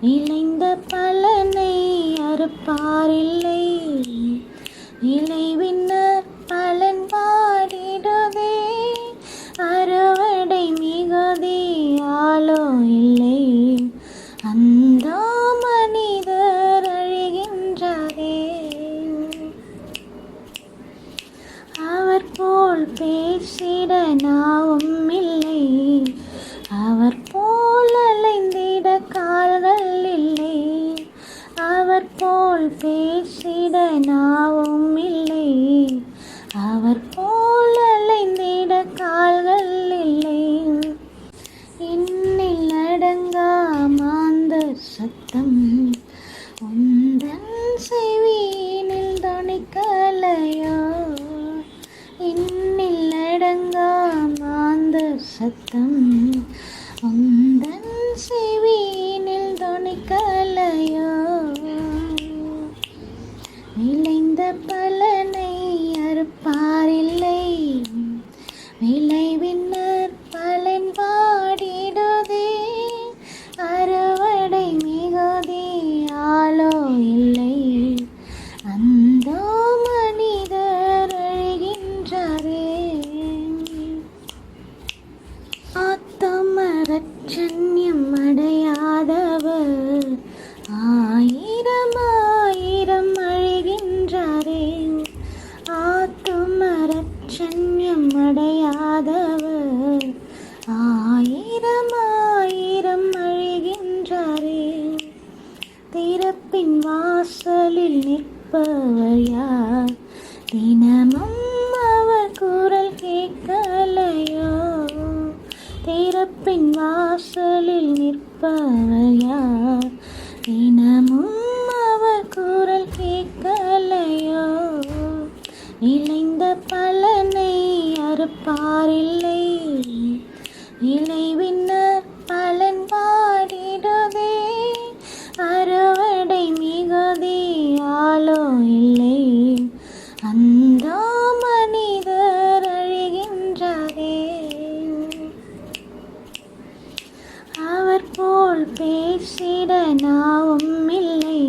விளைந்த பலனை அறுப்பாரில்லை, விளைவின்னர் பலன் வாடிடுதே. அறுவடை மிகுதி ஆளோ இல்லை, அந்த மனிதர் அழிகின்றாரே. அவர் போல் பேசிட நாவும் இல்லை, அவர் போல் அலைந்திட கால்கள் இல்லை. அவர் போல் பேசிட நாவும் இல்லை, அவர் போல் அலைந்திட கால்கள் இல்லை. இன்னில் அடங்கா மாந்தர் சத்தம் உந்தன் செவியினில் தொனிக்கலையோ. இன்னில் அடங்கா மாந்தர் சத்தம் உந்தன் செவியினில் தொனிக்கலையோ. விளைந்த பலனை அறுப்பாரில்லை, விளைவின்னர் பலன் வாடிடுதே. அறுவடை மிகுதி ஆளோ இல்லை, அந்த மனிதர் அழிகின்றாரே. ஆத்தமரட்சண்யம் அடையாதவர் ஆயிரம் ஆயிரம் அழிகின்றாரே. ஆத்துமரட்சண்யம் அடையாதவர் ஆயிரம் ஆயிரம் அழிகின்றாரே. திறப்பின் வாசலில் நிற்பவர் யார், தினமும் அவர் குரல் கேட்கலையோ. திறப்பின் வாசலில் நிற்பவர் யார், தினமும் அவர் குரல் கேட்கலையோ. விளைந்த பலனை அறுப்பாரில்லை, விளைவின்னர் பலன் வாடிடுதே. அறுவடை மிகுதி ஆளோ இல்லை, அந்த மனிதர் அழிகின்றாரே. அவர் போல் பேசிட நாவும் இல்லை,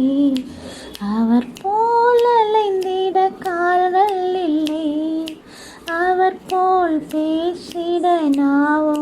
அவர் போல் அலைந்திட கால்கள் இல்லை. அவர் போல் பேசிட நாவும்